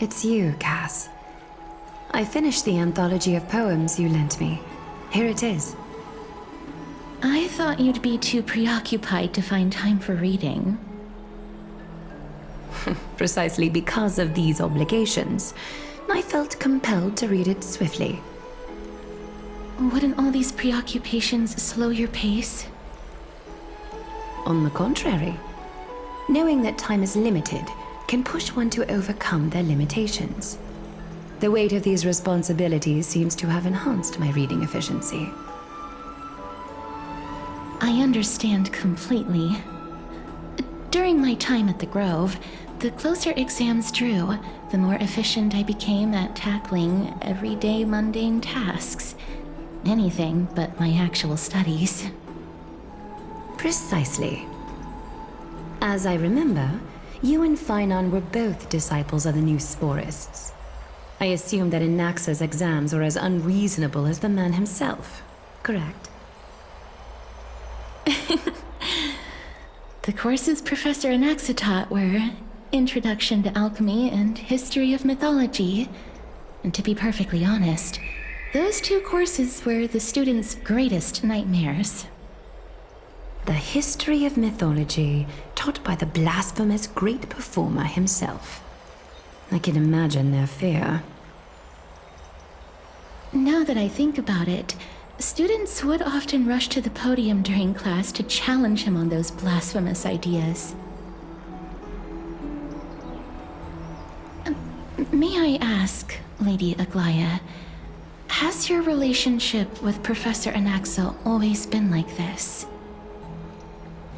it's you, Cass. I finished the anthology of poems you lent me. Here it is. I thought you'd be too preoccupied to find time for reading. Precisely because of these obligations, I felt compelled to read it swiftly. Wouldn't all these preoccupations slow your pace? On the contrary, knowing that time is limited can push one to overcome their limitations. The weight of these responsibilities seems to have enhanced my reading efficiency. I understand completely. During my time at the Grove, the closer exams drew, the more efficient I became at tackling everyday mundane tasks. Anything but my actual studies. Precisely. As I remember, you and Finon were both disciples of the new Sporists. I assume that Anaxa's exams were as unreasonable as the man himself, correct? The courses Professor Anaxa taught were Introduction to Alchemy and History of Mythology. And to be perfectly honest, those two courses were the students' greatest nightmares. The history of mythology taught by the blasphemous great performer himself. I can imagine their fear. Now that I think about it, students would often rush to the podium during class to challenge him on those blasphemous ideas. May I ask, Lady Aglaya, has your relationship with Professor Anaxa always been like this?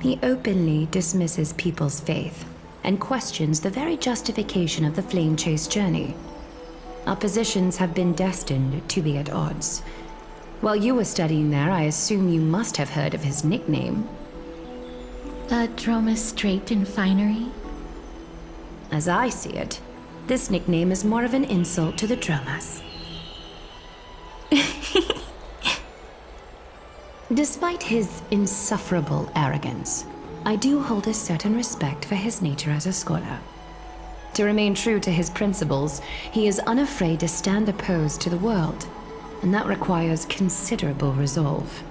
He openly dismisses people's faith and questions the very justification of the Flame Chase journey. Our positions have been destined to be at odds. While you were studying there, I assume you must have heard of his nickname. Dromus draped in finery? As I see it, this nickname is more of an insult to the Dromas. Despite his insufferable arrogance, I do hold a certain respect for his nature as a scholar. To remain true to his principles, he is unafraid to stand opposed to the world, and that requires considerable resolve.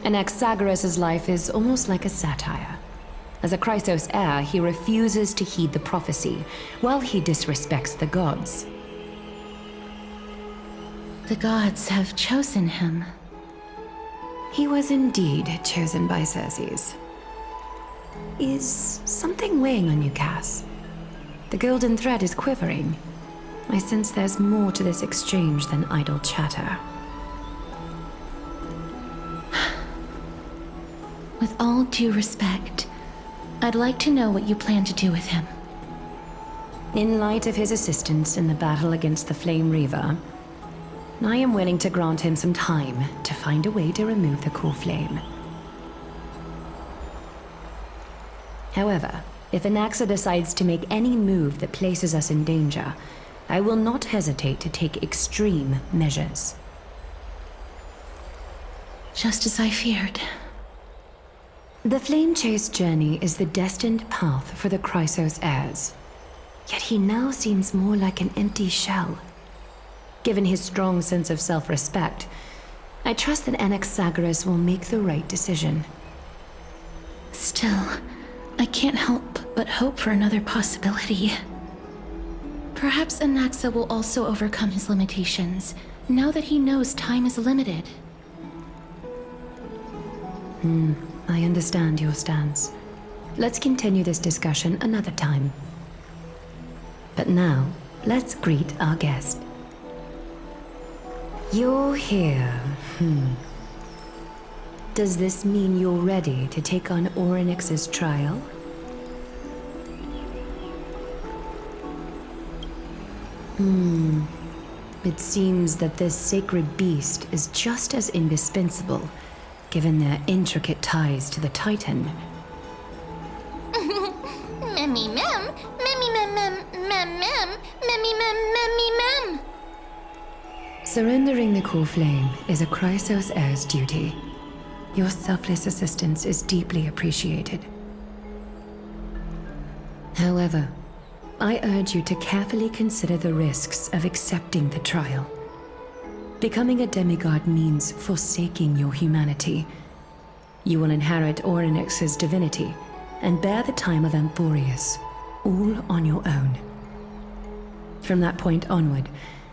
Anaxagoras' life is almost like a satire. As a Chrysos heir, he refuses to heed the prophecy, while he disrespects the gods. The gods have chosen him. He was indeed chosen by Circes. Is something weighing on you, Cass? The golden thread is quivering. I sense there's more to this exchange than idle chatter. With all due respect, I'd like to know what you plan to do with him. In light of his assistance in the battle against the Flame Reaver, I am willing to grant him some time to find a way to remove the cool flame. However, if Anaxa decides to make any move that places us in danger, I will not hesitate to take extreme measures. Just as I feared. The Flame Chase journey is the destined path for the Chrysos heirs. Yet he now seems more like an empty shell. Given his strong sense of self-respect, I trust that Anaxagoras will make the right decision. Still, I can't help but hope for another possibility. Perhaps Anaxa will also overcome his limitations, now that he knows time is limited. I understand your stance. Let's continue this discussion another time. But now, let's greet our guest. You're here. Does this mean you're ready to take on Orynyx's trial? It seems that this sacred beast is just as indispensable, given their intricate ties to the Titan. Memmy mem, memmy mem mem mem mem, memmy mem memmy mem. Surrendering the core flame is a Chrysos heir's duty. Your selfless assistance is deeply appreciated. However, I urge you to carefully consider the risks of accepting the trial. Becoming a demigod means forsaking your humanity. You will inherit Orynyx's divinity and bear the time of Amphorius, all on your own. From that point onward,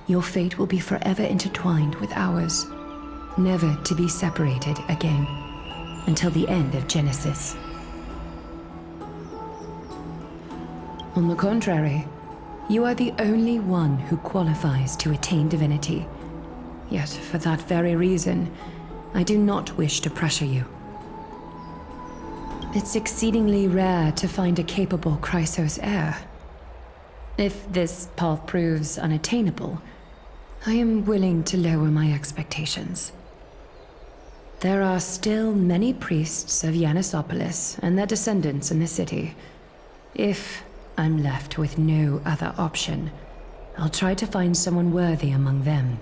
your fate will be forever intertwined with ours, never to be separated again, until the end of Genesis. On the contrary, you are the only one who qualifies to attain divinity. Yet, for that very reason, I do not wish to pressure you. It's exceedingly rare to find a capable Chrysos heir. If this path proves unattainable, I am willing to lower my expectations. There are still many priests of Yanissopolis and their descendants in the city. If I'm left with no other option, I'll try to find someone worthy among them.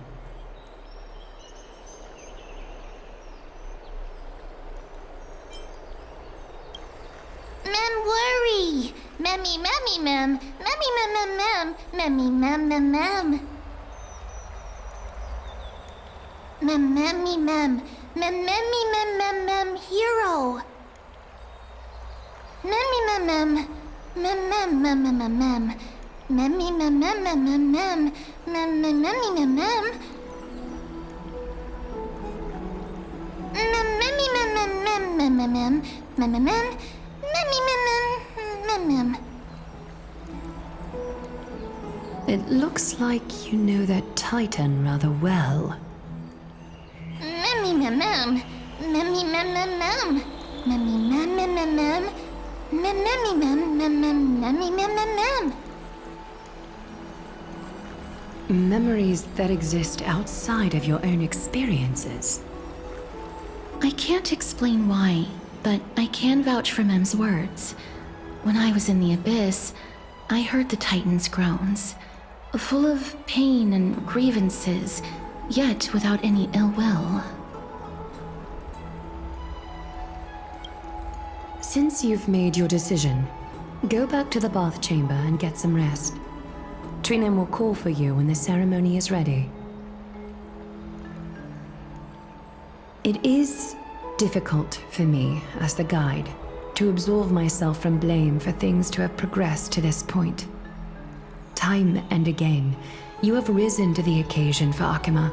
Mem worry. Memmy, memmy, mem. Memmy, mem, mem, mem. Memmy, mem, mem, mem. Mem, memmy, mem. Mem, memmy, mem, mem, mem. Hero. Memmy, mem, mem. Mem, mem, mem, mem, mem, mem. Memmy, mem, mem, mem, mem, mem. Mem, mem, memmy, mem, mem. Mem, memmy, mem, mem, mem, mem, mem, mem. Mem, mem, mem. Memmy, mem, mem, mem, mem. It looks like you know that Titan rather well. Memmy, mem, mem. Memmy, mem, mem, mem. Memmy, mem, mem, mem, mem. Mem, memmy, mem, mem, mem, memmy, mem, mem, mem. Memories that exist outside of your own experiences. I can't explain why, but I can vouch for Mem's words. When I was in the abyss, I heard the Titan's groans, full of pain and grievances, yet without any ill will. Since you've made your decision, go back to the bath chamber and get some rest. Trinem will call for you when the ceremony is ready. It is difficult for me, as the guide, to absolve myself from blame for things to have progressed to this point. Time and again, you have risen to the occasion for Akima.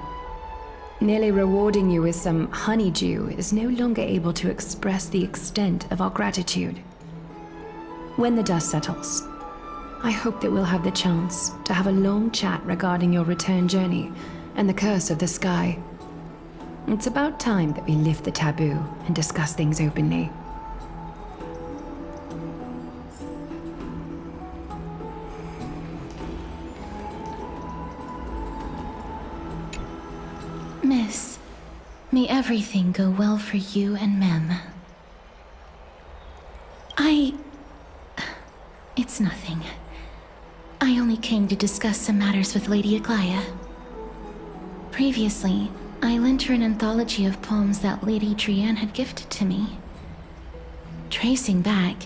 Nearly rewarding you with some honeydew is no longer able to express the extent of our gratitude. When the dust settles, I hope that we'll have the chance to have a long chat regarding your return journey and the curse of the sky. It's about time that we lift the taboo and discuss things openly. Miss, may everything go well for you and Mem. It's nothing. I only came to discuss some matters with Lady Aglaia. Previously, I lent her an anthology of poems that Lady Trianne had gifted to me. Tracing back,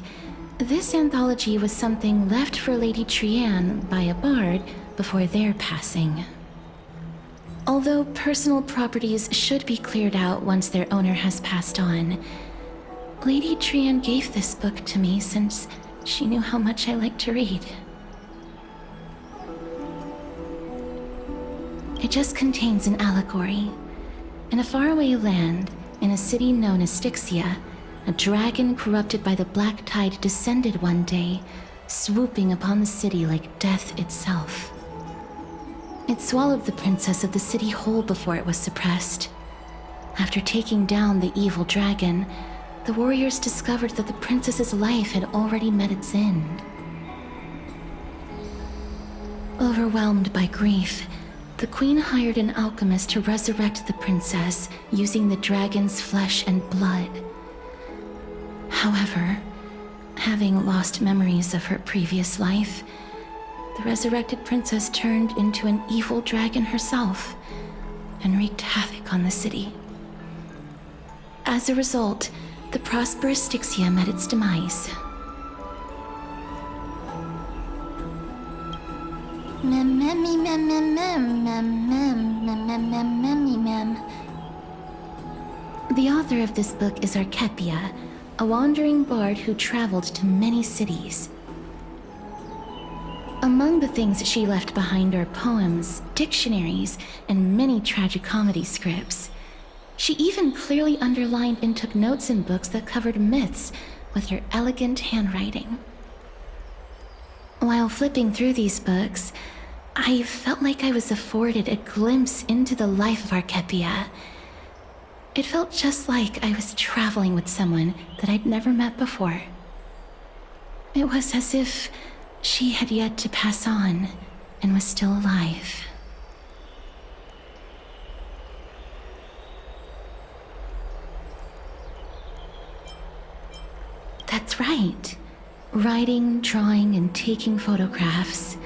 this anthology was something left for Lady Trianne by a bard before their passing. Although personal properties should be cleared out once their owner has passed on, Lady Trianne gave this book to me since she knew how much I liked to read. It just contains an allegory. In a faraway land, in a city known as Styxia, a dragon corrupted by the black tide descended one day, swooping upon the city like death itself. It swallowed the princess of the city whole before it was suppressed. After taking down the evil dragon, the warriors discovered that the princess's life had already met its end. Overwhelmed by grief, the queen hired an alchemist to resurrect the princess using the dragon's flesh and blood. However, having lost memories of her previous life, the resurrected princess turned into an evil dragon herself and wreaked havoc on the city. As a result, the prosperous Styxia met its demise. The author of this book is Archepia, a wandering bard who traveled to many cities. Among the things she left behind are poems, dictionaries, and many tragicomedy scripts. She even clearly underlined and took notes in books that covered myths with her elegant handwriting. While flipping through these books, I felt like I was afforded a glimpse into the life of Archepia. It felt just like I was traveling with someone that I'd never met before. It was as if she had yet to pass on and was still alive. That's right. Writing, drawing, and taking photographs.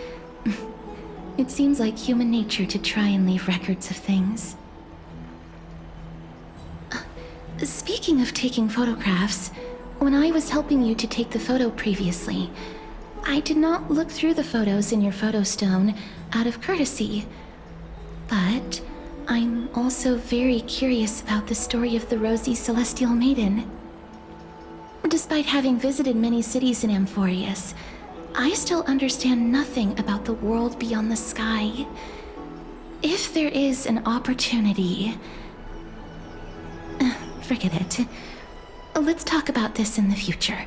It seems like human nature to try and leave records of things. Speaking of taking photographs, when I was helping you to take the photo previously, I did not look through the photos in your photo stone out of courtesy. But I'm also very curious about the story of the Rosy Celestial Maiden. Despite having visited many cities in Amphorius, I still understand nothing about the world beyond the sky. If there is an opportunity... forget it. Let's talk about this in the future.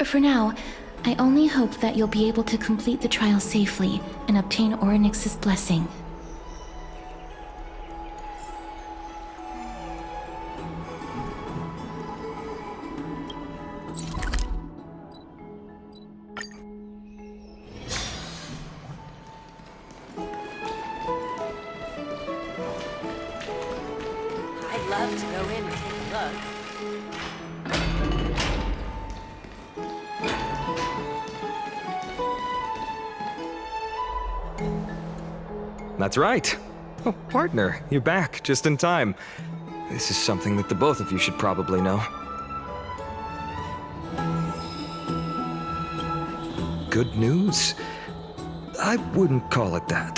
For now, I only hope that you'll be able to complete the trial safely and obtain Orynyx's blessing. I'd love to go in and take a look. That's right. Oh, partner, you're back, just in time. This is something that the both of you should probably know. Good news? I wouldn't call it that.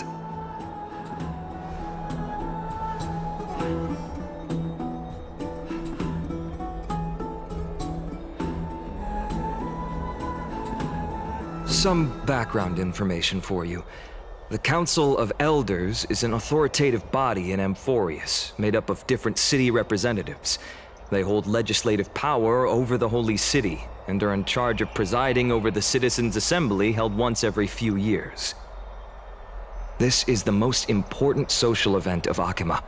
Some background information for you. The Council of Elders is an authoritative body in Amphorius, made up of different city representatives. They hold legislative power over the Holy City, and are in charge of presiding over the Citizens' Assembly held once every few years. This is the most important social event of Akima.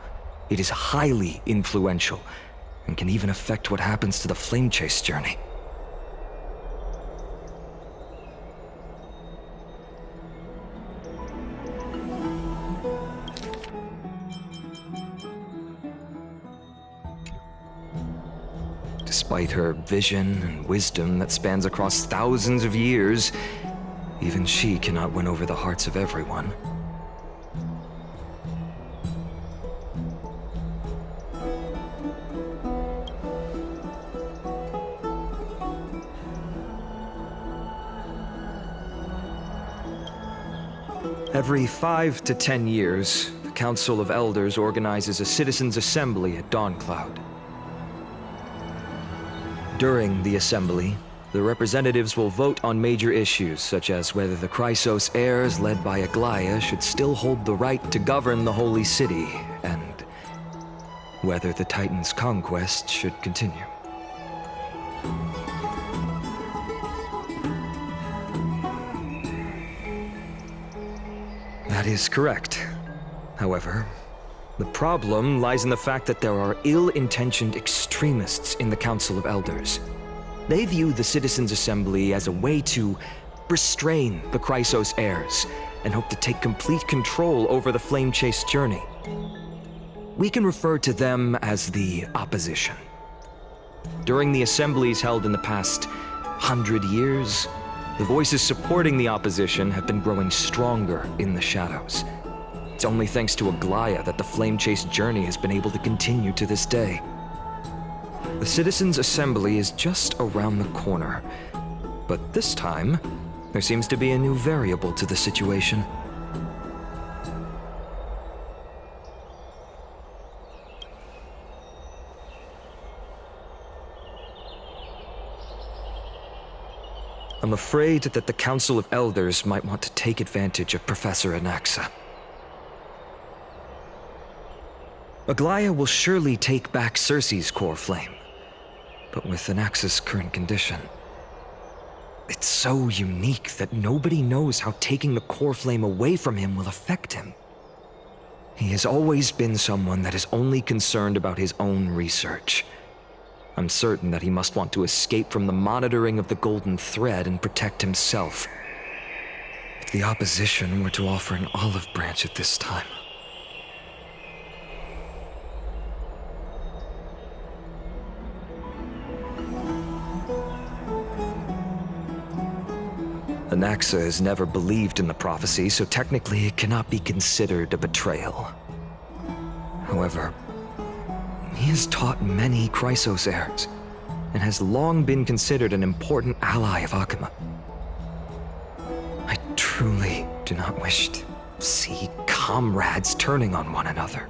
It is highly influential, and can even affect what happens to the Flame Chase journey. Despite her vision and wisdom that spans across thousands of years, even she cannot win over the hearts of everyone. Every 5 to 10 years, the Council of Elders organizes a citizens' assembly at Dawncloud. During the assembly, the representatives will vote on major issues such as whether the Chrysos heirs led by Aglaya should still hold the right to govern the Holy City, and whether the Titan's conquest should continue. That is correct. However, the problem lies in the fact that there are ill-intentioned extremists in the Council of Elders. They view the Citizens' Assembly as a way to restrain the Chrysos heirs, and hope to take complete control over the Flame Chase journey. We can refer to them as the opposition. During the assemblies held in the past 100 years, the voices supporting the opposition have been growing stronger in the shadows. It's only thanks to Aglaya that the Flame Chase journey has been able to continue to this day. The Citizens' Assembly is just around the corner, but this time, there seems to be a new variable to the situation. I'm afraid that the Council of Elders might want to take advantage of Professor Anaxa. Aglaya will surely take back Cersei's core flame, but with Anaxa's current condition, it's so unique that nobody knows how taking the core flame away from him will affect him. He has always been someone that is only concerned about his own research. I'm certain that he must want to escape from the monitoring of the Golden Thread and protect himself. If the opposition were to offer an olive branch at this time... Anaxa has never believed in the prophecy, so technically it cannot be considered a betrayal. However, he has taught many Chrysos heirs, and has long been considered an important ally of Akuma. I truly do not wish to see comrades turning on one another.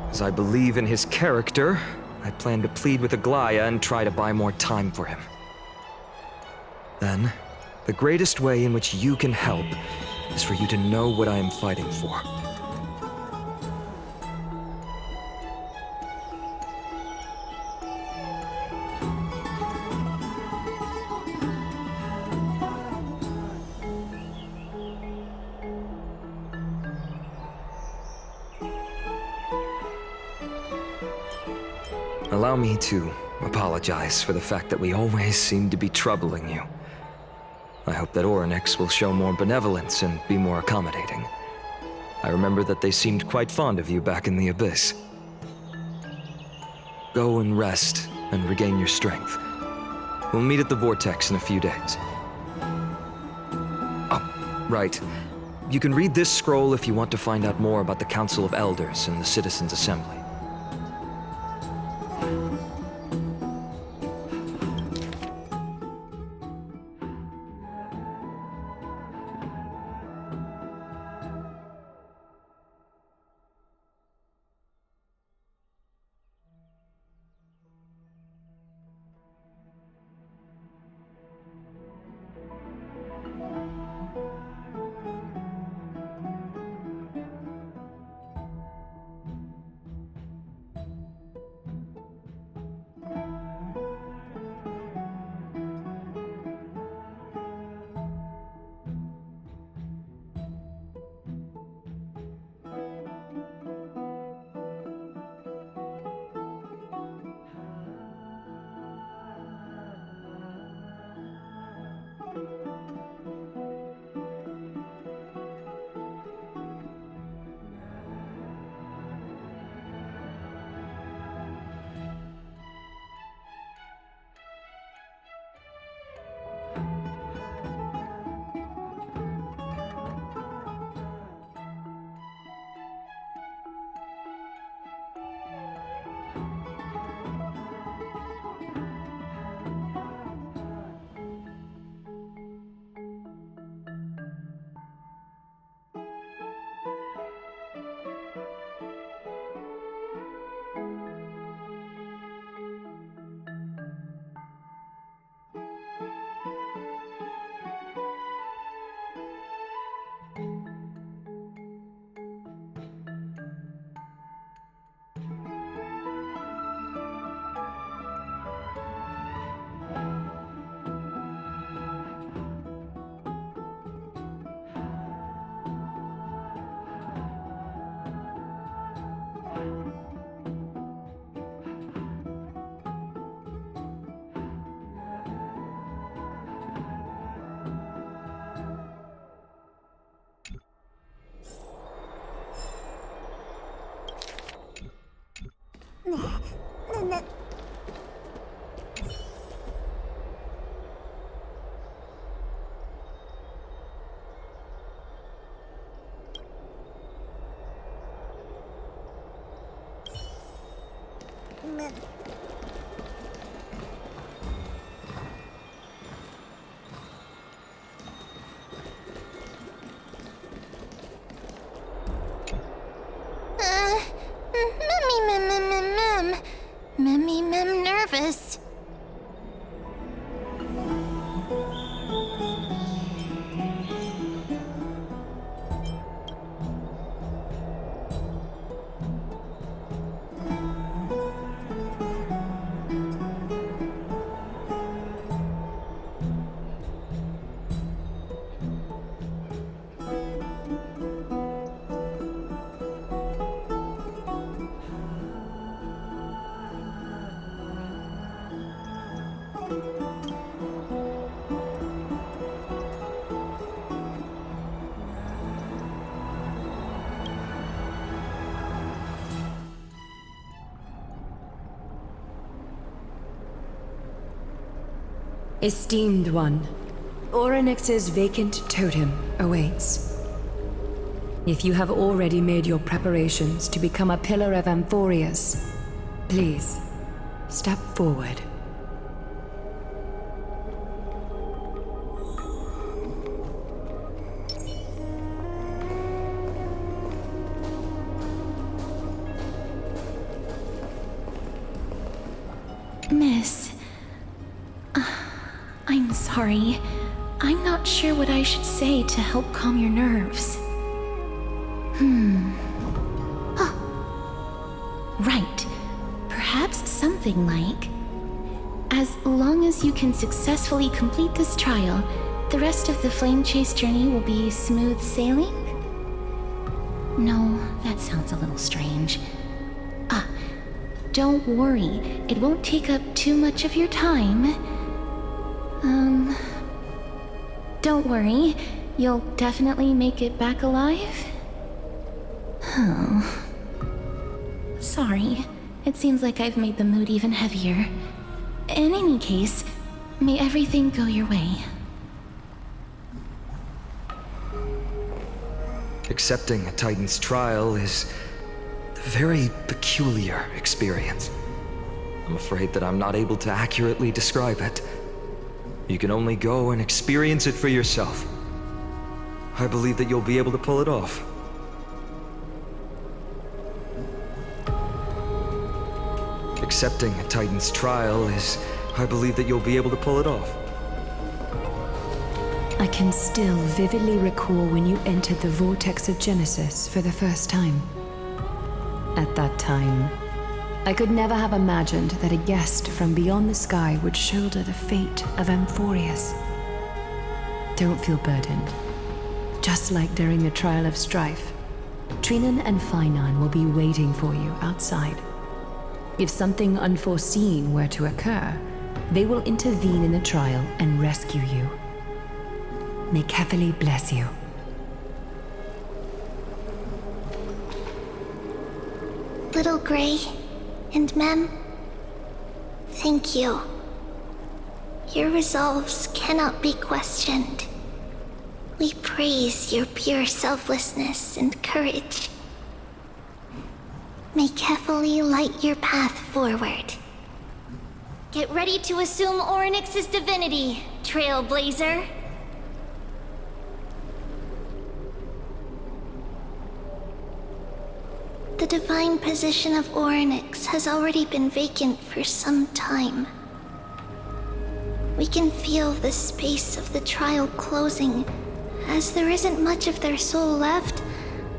As I believe in his character, I plan to plead with Aglaya and try to buy more time for him. Then, the greatest way in which you can help is for you to know what I am fighting for. Allow me to apologize for the fact that we always seem to be troubling you. I hope that Orynyx will show more benevolence and be more accommodating. I remember that they seemed quite fond of you back in the Abyss. Go and rest and regain your strength. We'll meet at the Vortex in a few days. Oh, right. You can read this scroll if you want to find out more about the Council of Elders and the Citizens' Assembly. Esteemed one, Orynyx's vacant totem awaits. If you have already made your preparations to become a pillar of Amphorius, please, step forward. Miss, I'm sorry. I'm not sure what I should say to help calm your nerves. Right. Perhaps something like, as long as you can successfully complete this trial, the rest of the flame chase journey will be smooth sailing? No, that sounds a little strange. Don't worry, it won't take up too much of your time. Don't worry, you'll definitely make it back alive? Oh. Sorry, it seems like I've made the mood even heavier. In any case, may everything go your way. Accepting a Titan's trial is a very peculiar experience. I'm afraid that I'm not able to accurately describe it. You can only go and experience it for yourself. I believe that you'll be able to pull it off. Accepting a Titan's trial is... I believe that you'll be able to pull it off. I can still vividly recall when you entered the vortex of Genesis for the first time. At that time, I could never have imagined that a guest from beyond the sky would shoulder the fate of Amphorius. Don't feel burdened. Just like during the trial of strife, Trinan and Finan will be waiting for you outside. If something unforeseen were to occur, they will intervene in the trial and rescue you. May Kefali bless you. Little Gray and Mem, thank you. Your resolves cannot be questioned. We praise your pure selflessness and courage. May Kefali light your path forward. Get ready to assume Orynyx's divinity, Trailblazer. The divine position of Orynyx has already been vacant for some time. We can feel the space of the trial closing. As there isn't much of their soul left,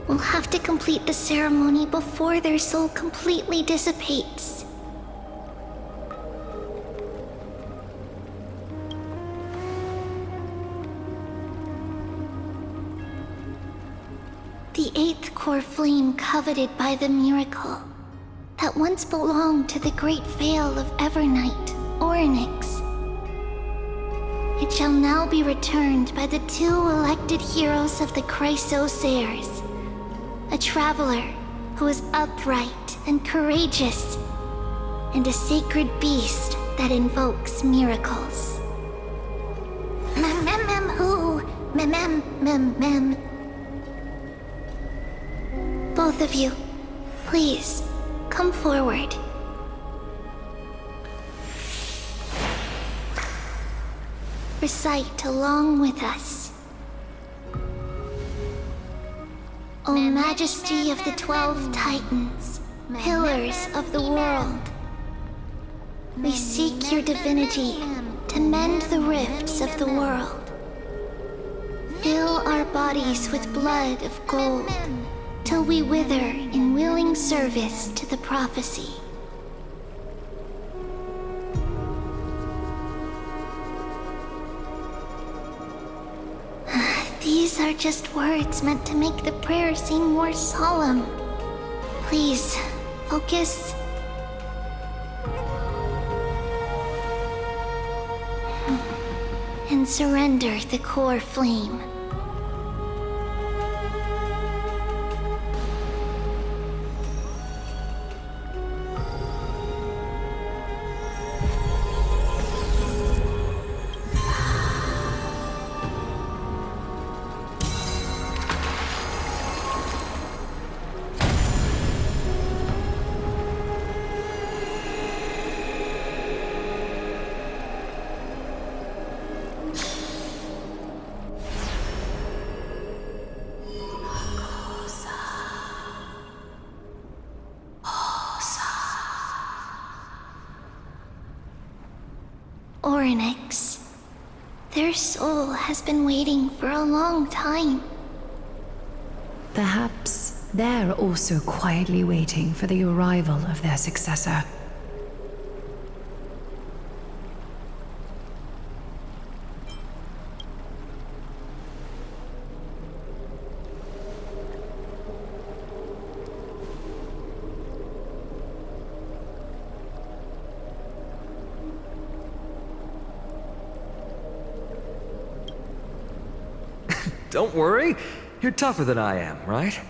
we'll have to complete the ceremony before their soul completely dissipates. The eighth core flame coveted by the miracle that once belonged to the great Veil of Evernight, Orynyx. It shall now be returned by the two elected heroes of the Chrysos, a traveler who is upright and courageous, and a sacred beast that invokes miracles. Who? Mem. Both of you, please, come forward. Recite along with us. O Majesty of the 12 Titans, pillars of the world, we seek your divinity to mend the rifts of the world. Fill our bodies with blood of gold, till we wither in willing service to the prophecy. These are just words meant to make the prayer seem more solemn. Please, focus. And surrender the core flame. Their soul has been waiting for a long time. Perhaps they're also quietly waiting for the arrival of their successor. Don't worry, you're tougher than I am, right?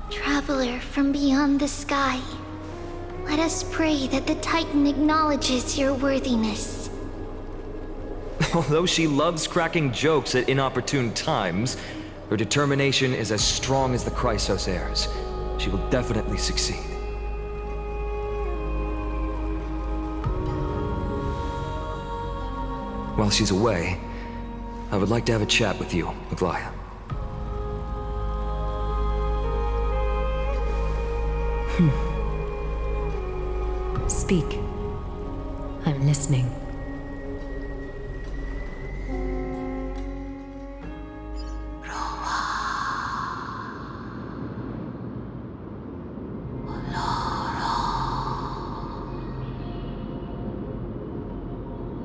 Traveler from beyond the sky, let us pray that the Titan acknowledges your worthiness. Although she loves cracking jokes at inopportune times, her determination is as strong as the Chrysos heirs. She will definitely succeed. While she's away, I would like to have a chat with you, Aglaya. Speak. I'm listening.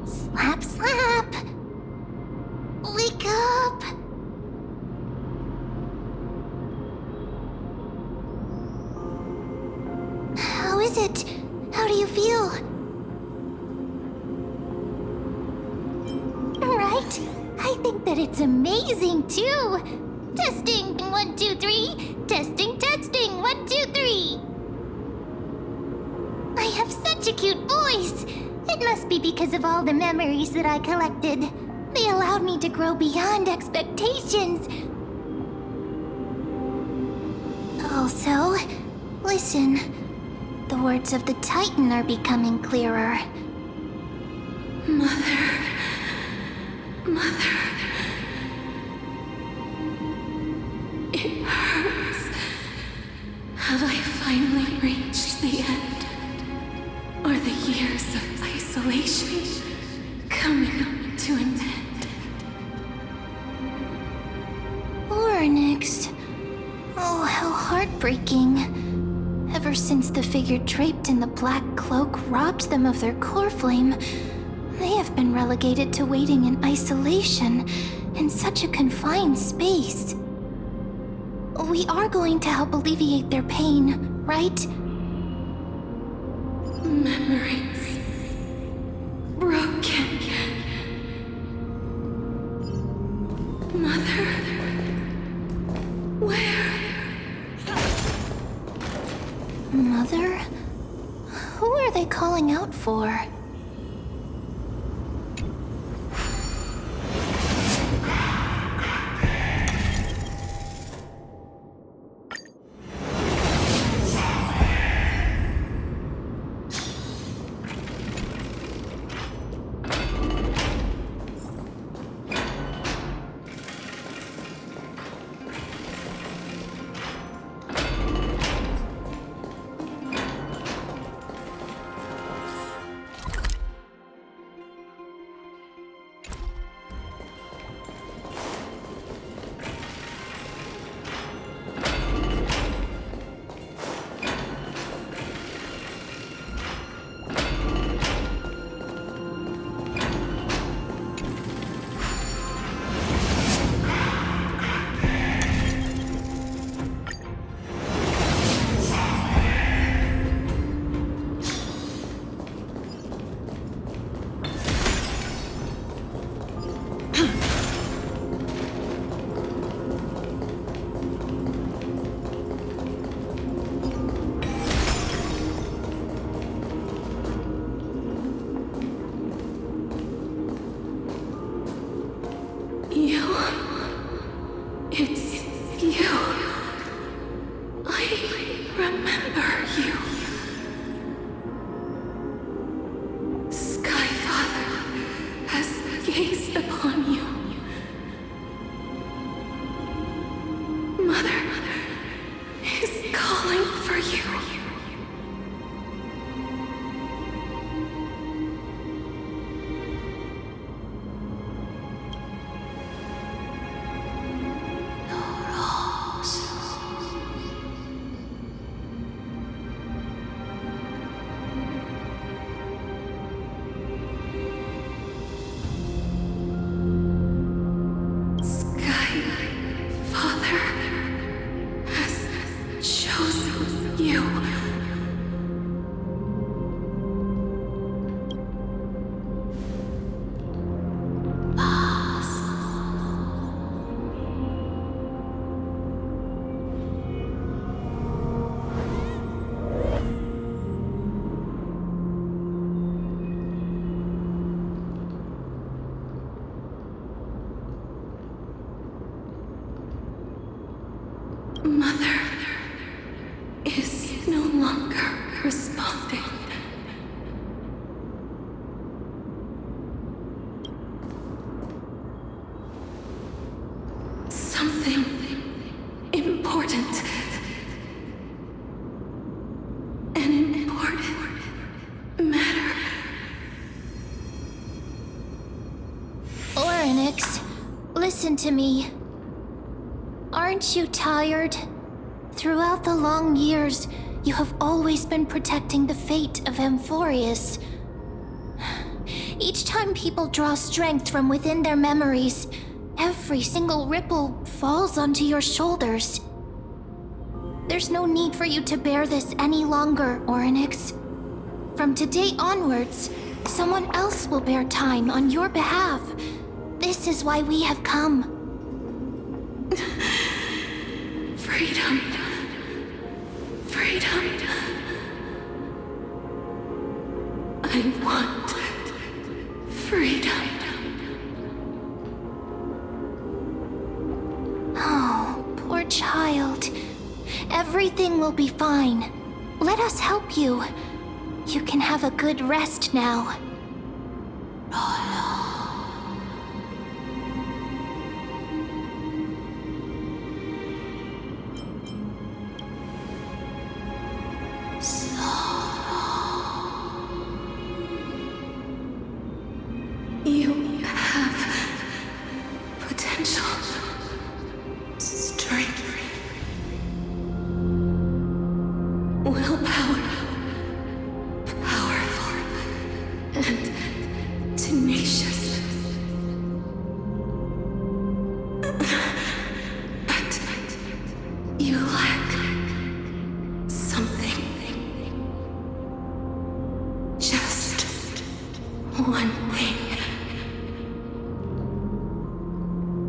Slap, slap! Wake up! How is it? How do you feel? Right? I think that it's amazing too! Testing 1, 2, 3! Testing, testing 1, 2, 3! I have such a cute voice! It must be because of all the memories that I collected. They allowed me to grow beyond expectations. Also, listen. The words of the Titan are becoming clearer. Mother. It hurts. Have I finally reached the end? Are the years of isolation coming to an end? Onyx. Oh, how heartbreaking. Ever since the figure draped in the black cloak robbed them of their core flame, they have been relegated to waiting in isolation in such a confined space. We are going to help alleviate their pain, right? Memories broken. Mother, where? Mother? Who are they calling out for? It's you. I remember you. gaze upon you. Mother is calling for you. Mother is no longer responding. Something important. An important matter. Orynyx, listen to me. Aren't you tired? Throughout the long years, you have always been protecting the fate of Amphorius. Each time people draw strength from within their memories, every single ripple falls onto your shoulders. There's no need for you to bear this any longer, Orynyx. From today onwards, someone else will bear time on your behalf. This is why we have come. Freedom. Freedom. I want freedom. Oh, poor child. Everything will be fine. Let us help you. You can have a good rest now. You have potential, strength, willpower, powerful, and tenacious. But you lack something. Just one thing.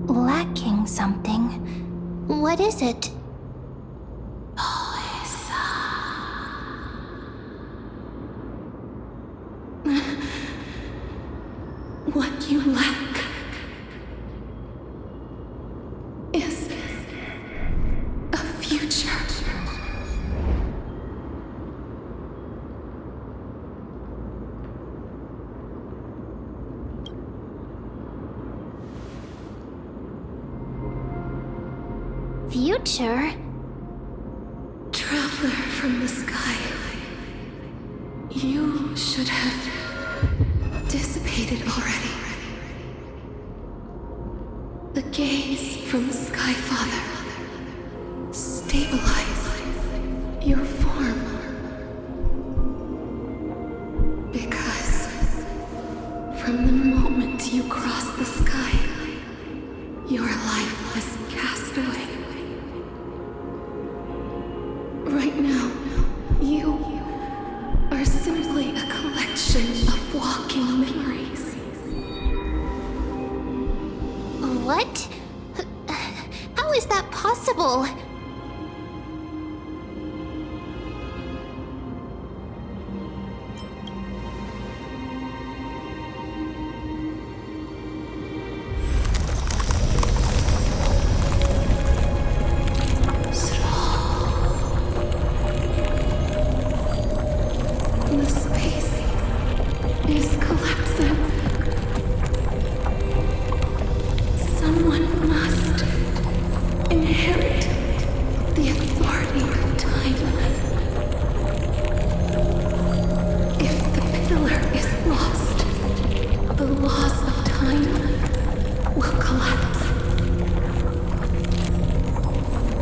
Lacking something. What is it? What you lack is a future. Future? Traveler from the sky, you should have dissipated already. The gaze from the Sky Father stabilize your form. Because from the moment you cross the sky, your life was cast away. Right now, you are simply a collection of walking memories. What? How is that possible? The space is collapsing. the laws of time will collapse.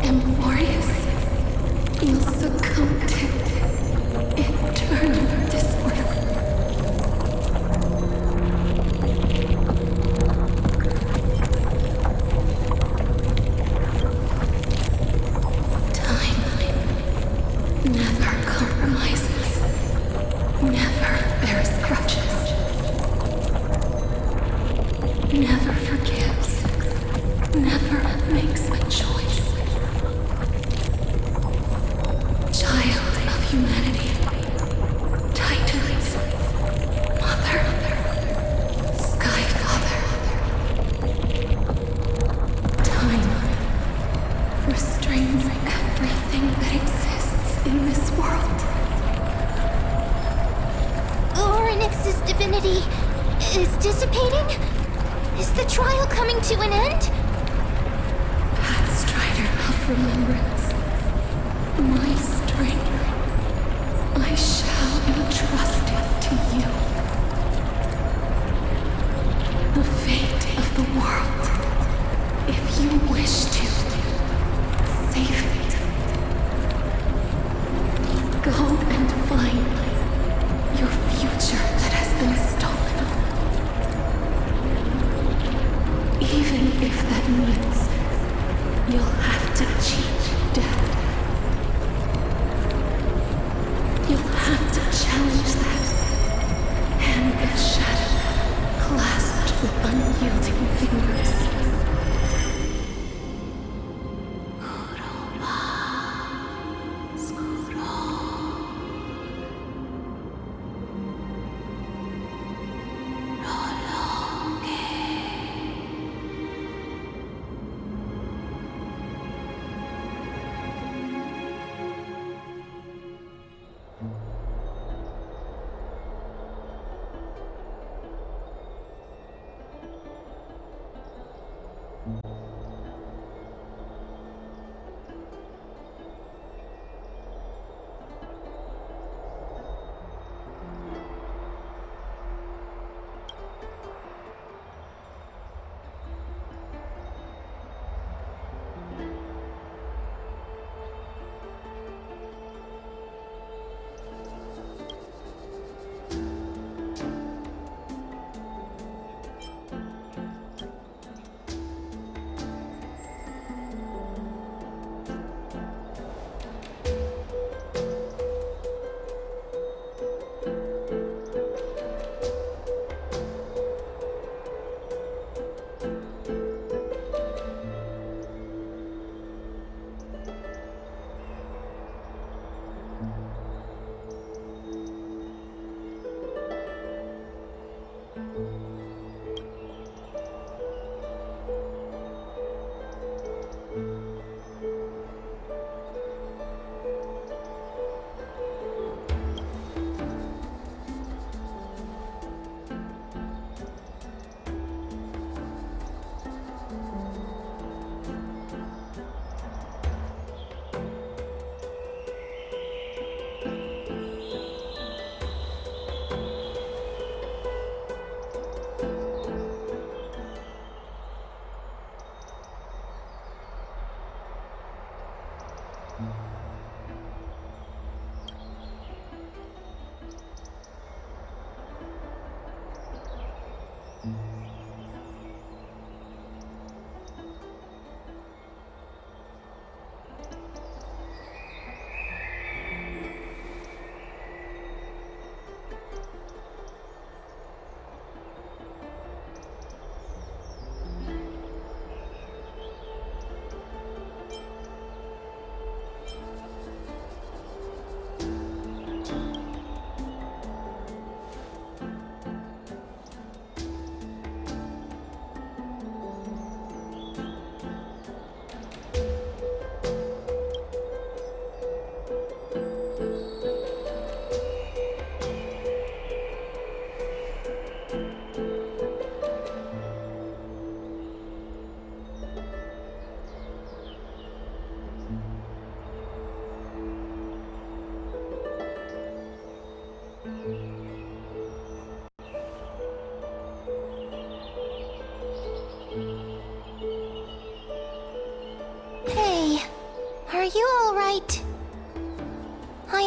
Amphorius, you'll succumb to eternal disorder. Time never compromises, never bears grudges, never forgives, never makes a choice. Child of humanity, Titans, Mother, Sky Father. Time restrains everything that exists in this world. Orynyx's divinity is dissipating? Is the trial coming to an end? Pathstrider of remembrance, my strength, I shall entrust it to you. The fate of the world, if you wish to save it. Go and find your future that has been stolen. Even if that means you'll have to cheat death. You'll have to challenge that hand of shadow clasped with unyielding fingers.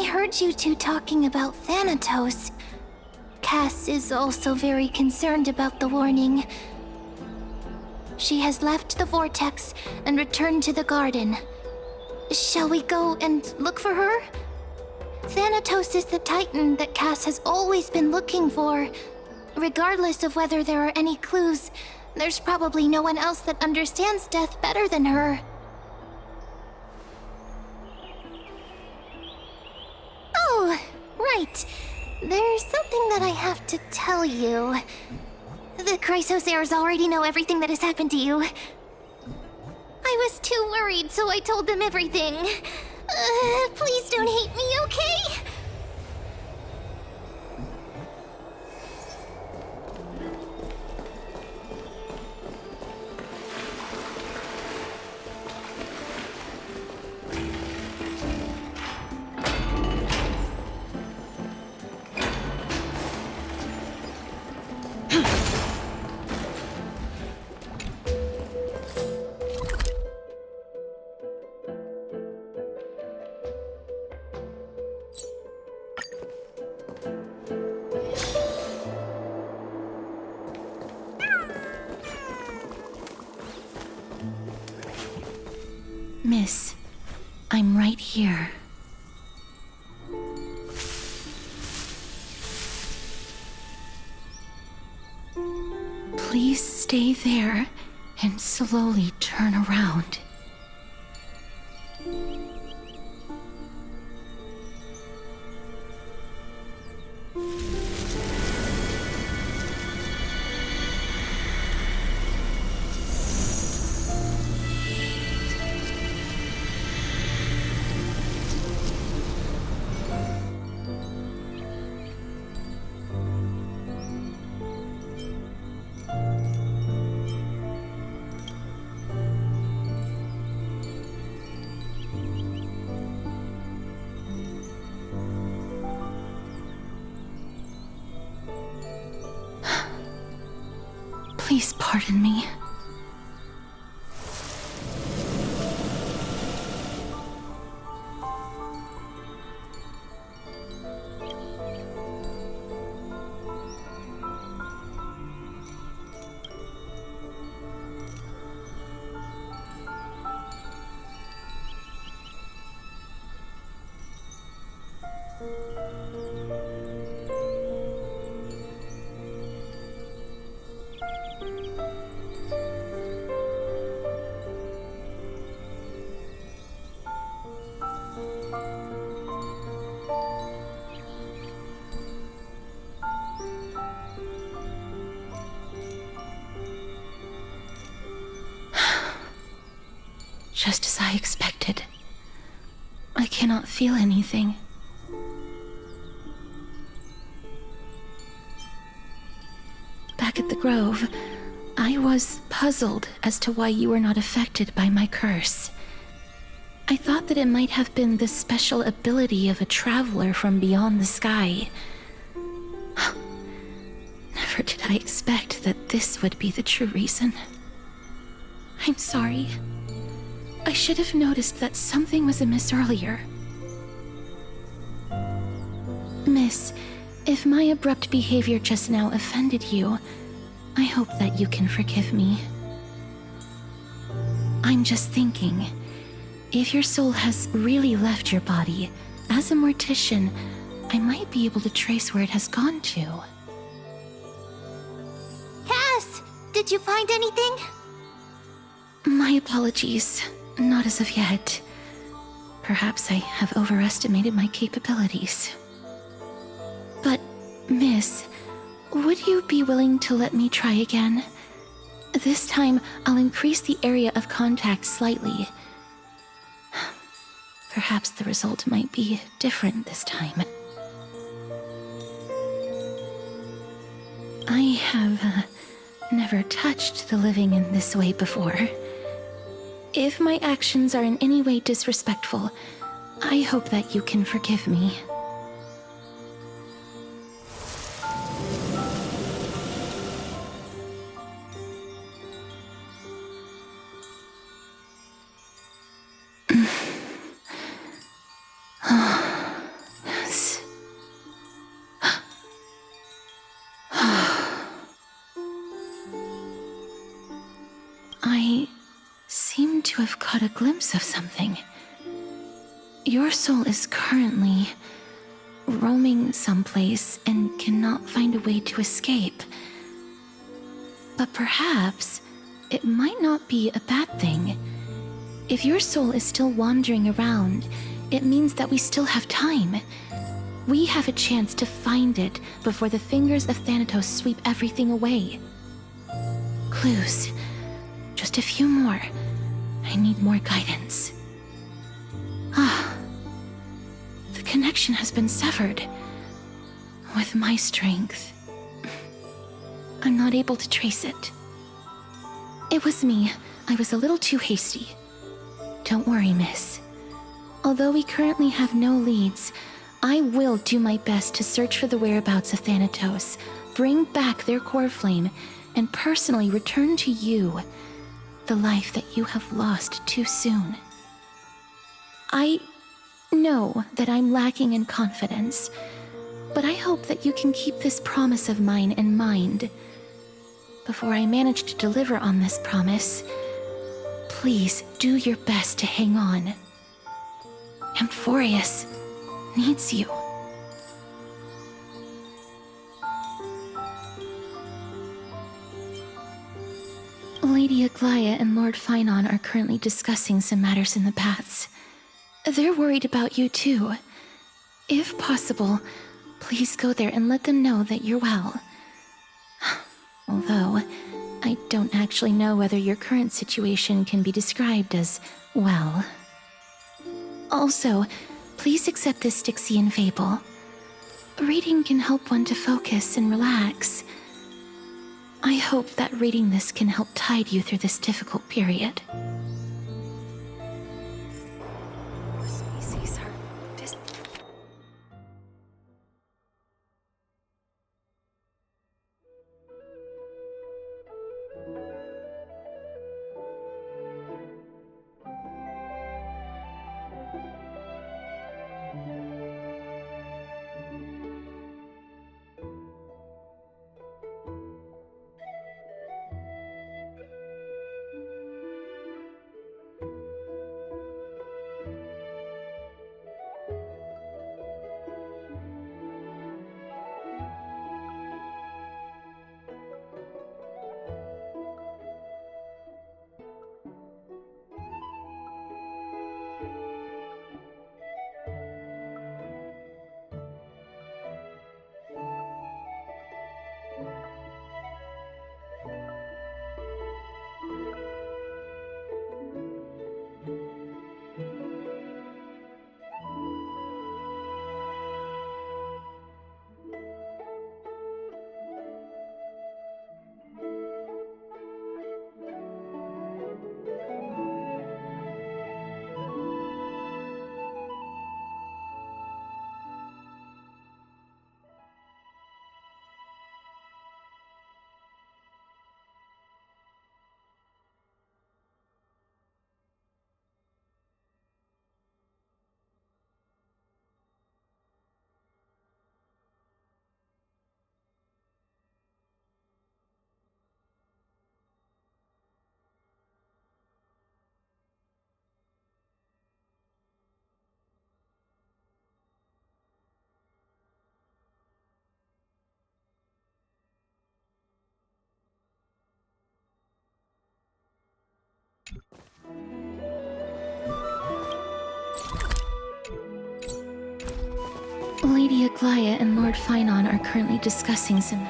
heard you two talking about Thanatos. Cass is also very concerned about the warning. She has left the vortex and returned to the garden. Shall we go and look for her? Thanatos is the Titan that Cass has always been looking for. Regardless of whether there are any clues, there's probably no one else that understands death better than her. Oh, right. There's something that I have to tell you. The Chrysosaurs already know everything that has happened to you. I was too worried, so I told them everything. Please don't hate me, okay? Miss, I'm right here. Please stay there and slowly turn around. Please pardon me. Just as I expected. I cannot feel anything. Back at the Grove, I was puzzled as to why you were not affected by my curse. I thought that it might have been the special ability of a traveler from beyond the sky. Never did I expect that this would be the true reason. I'm sorry. I should have noticed that something was amiss earlier. Miss, if my abrupt behavior just now offended you, I hope that you can forgive me. I'm just thinking, if your soul has really left your body, as a mortician, I might be able to trace where it has gone to. Cass, did you find anything? My apologies. Not as of yet. Perhaps I have overestimated my capabilities. But, Miss, would you be willing to let me try again? This time, I'll increase the area of contact slightly. Perhaps the result might be different this time. I have never touched the living in this way before. If my actions are in any way disrespectful, I hope that you can forgive me. I seem to have caught a glimpse of something. Your soul is currently roaming someplace and cannot find a way to escape. But perhaps it might not be a bad thing. If your soul is still wandering around, it means that we still have time. We have a chance to find it before the fingers of Thanatos sweep everything away. Clues. Just a few more. I need more guidance. The connection has been severed. With my strength, I'm not able to trace it. It was me. I was a little too hasty. Don't worry, miss. Although we currently have no leads, I will do my best to search for the whereabouts of Thanatos, bring back their core flame, and personally return to you the life that you have lost too soon. I know that I'm lacking in confidence, but I hope that you can keep this promise of mine in mind. Before I manage to deliver on this promise, please do your best to hang on. Amphorius needs you. Lady Aglaia and Lord Finon are currently discussing some matters in the paths. They're worried about you too. If possible, please go there and let them know that you're well. Although, I don't actually know whether your current situation can be described as well. Also, please accept this Styxian fable. Reading can help one to focus and relax. I hope that reading this can help tide you through this difficult period. Species are Lady Aglaia and Lord Finon are currently discussing some...